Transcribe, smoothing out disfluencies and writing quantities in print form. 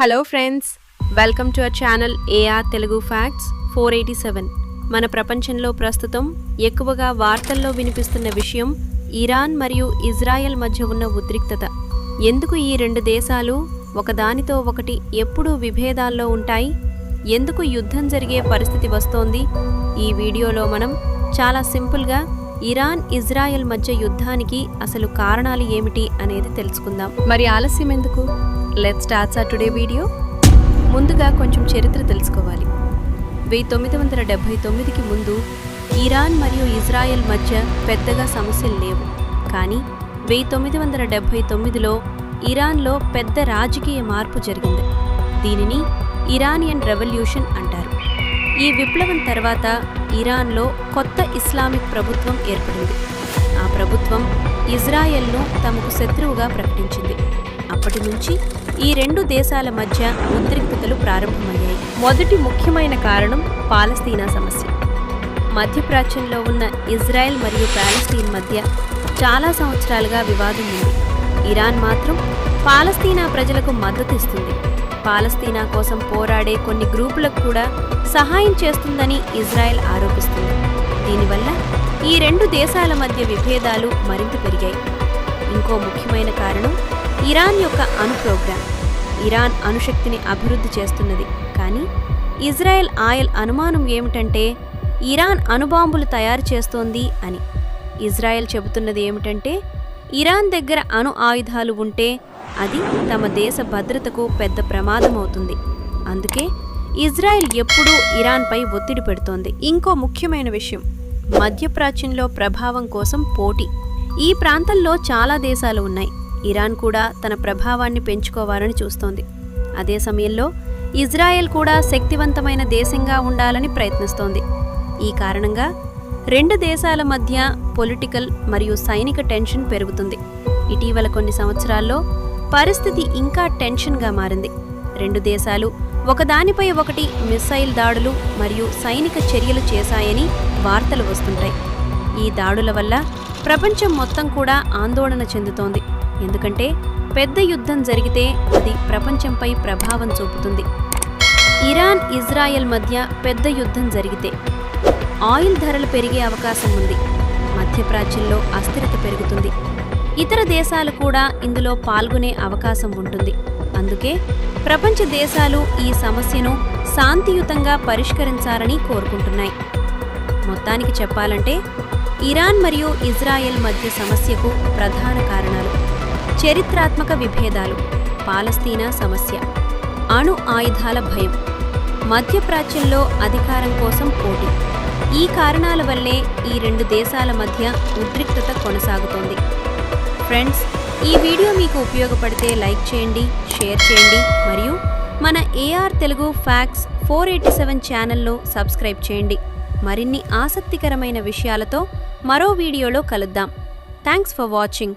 Hello friends, welcome to our channel A R Telugu facts 487. మన ప్రపంచంలో ప్రస్తుతం ఎక్కువగా వార్తల్లో వినిపిస్తున్న విషయం ఇరాన్ మరియు ఇజ్రాయెల్ మధ్య ఉన్న ఉద్రిక్తత. ఎందుకు ఈ రెండు దేశాలు ఒకదానితో ఒకటి ఎప్పుడూ విభేదాల్లో ఉంటాయి? ఎందుకు యుద్ధం జరిగే పరిస్థితి వస్తోంది? ఈ వీడియోలో మనం చాలా సింపుల్గా ఇరాన్ ఇజ్రాయెల్ మధ్య యుద్ధానికి అసలు కారణాలు ఏమిటి అనేది తెలుసుకుందాం. మరి ఆలస్యం ఎందుకు? Let's start our today video. ముందుగా కొంచెం చరిత్ర తెలుసుకోవాలి. 1979కి ముందు ఇరాన్ మరియు ఇజ్రాయెల్ మధ్య పెద్దగా సమస్యలు లేవు. కానీ 1979లో ఇరాన్లో పెద్ద రాజకీయ మార్పు జరిగింది. దీనిని ఇరానియన్ రెవల్యూషన్ అంటారు. ఈ విప్లవం తర్వాత ఇరాన్లో కొత్త ఇస్లామిక్ ప్రభుత్వం ఏర్పడింది. ఆ ప్రభుత్వం ఇజ్రాయెల్ను తమకు శత్రువుగా ప్రకటించింది. అప్పటి నుంచి ఈ రెండు దేశాల మధ్య ఉద్రిక్తతలు ప్రారంభమయ్యాయి. మొదటి ముఖ్యమైన కారణం పాలస్తీనా సమస్య. మధ్యప్రాచ్యంలో ఉన్న ఇజ్రాయెల్ మరియు పాలస్తీన్ మధ్య చాలా సంవత్సరాలుగా వివాదం ఉంది. ఇరాన్ మాత్రం పాలస్తీనా ప్రజలకు మద్దతు ఇస్తుంది. పాలస్తీనా కోసం పోరాడే కొన్ని గ్రూపులకు కూడా సహాయం చేస్తుందని ఇజ్రాయెల్ ఆరోపిస్తుంది. దీనివల్ల ఈ రెండు దేశాల మధ్య విభేదాలు మరింత పెరిగాయి. ఇంకో ముఖ్యమైన కారణం ఇరాన్ యొక్క అణు ప్రోగ్రాం. ఇరాన్ అణుశక్తిని అభివృద్ధి చేస్తున్నది. కానీ ఇజ్రాయెల్ అనుమానం ఏమిటంటే ఇరాన్ అణుబాంబులు తయారు చేస్తోంది అని. ఇజ్రాయెల్ చెబుతున్నది ఏమిటంటే ఇరాన్ దగ్గర అణు ఆయుధాలు ఉంటే అది తమ దేశ భద్రతకు పెద్ద ప్రమాదం అవుతుంది. అందుకే ఇజ్రాయెల్ ఎప్పుడూ ఇరాన్పై ఒత్తిడి పెడుతోంది. ఇంకో ముఖ్యమైన విషయం, మధ్యప్రాచ్యంలో ప్రభావం కోసం పోటీ. ఈ ప్రాంతంలో చాలా దేశాలు ఉన్నాయి. ఇరాన్ కూడా తన ప్రభావాన్ని పెంచుకోవాలని చూస్తోంది. అదే సమయంలో ఇజ్రాయెల్ కూడా శక్తివంతమైన దేశంగా ఉండాలని ప్రయత్నిస్తోంది. ఈ కారణంగా రెండు దేశాల మధ్య పొలిటికల్ మరియు సైనిక టెన్షన్ పెరుగుతుంది. ఇటీవల కొన్ని సంవత్సరాల్లో పరిస్థితి ఇంకా టెన్షన్గా మారింది. రెండు దేశాలు ఒకదానిపై ఒకటి మిస్సైల్ దాడులు మరియు సైనిక చర్యలు చేశాయని వార్తలు వస్తుంటాయి. ఈ దాడుల వల్ల ప్రపంచం మొత్తం కూడా ఆందోళన చెందుతోంది. ఎందుకంటే పెద్ద యుద్ధం జరిగితే అది ప్రపంచంపై ప్రభావం చూపుతుంది. ఇరాన్ ఇజ్రాయెల్ మధ్య పెద్ద యుద్ధం జరిగితే ఆయిల్ ధరలు పెరిగే అవకాశం ఉంది. మధ్యప్రాచ్యంలో అస్థిరత పెరుగుతుంది. ఇతర దేశాలు కూడా ఇందులో పాల్గొనే అవకాశం ఉంటుంది. అందుకే ప్రపంచ దేశాలు ఈ సమస్యను శాంతియుతంగా పరిష్కరించాలని కోరుకుంటున్నాయి. మొత్తానికి చెప్పాలంటే ఇరాన్ మరియు ఇజ్రాయెల్ మధ్య సమస్యకు ప్రధాన కారణాలు చరిత్రాత్మక విభేదాలు, పాలస్తీనా సమస్య, అణు ఆయుధాల భయం, మధ్యప్రాచ్యంలో అధికారం కోసం పోటీ. ఈ కారణాల వల్లే ఈ రెండు దేశాల మధ్య ఉద్రిక్తత కొనసాగుతోంది. ఫ్రెండ్స్, ఈ వీడియో మీకు ఉపయోగపడితే లైక్ చేయండి, షేర్ చేయండి మరియు మన ఏఆర్ తెలుగు ఫ్యాక్ట్స్ 487 ఛానల్ను సబ్స్క్రైబ్ చేయండి. మరిన్ని ఆసక్తికరమైన విషయాలతో మరో వీడియోలో కలుద్దాం. Thanks for watching.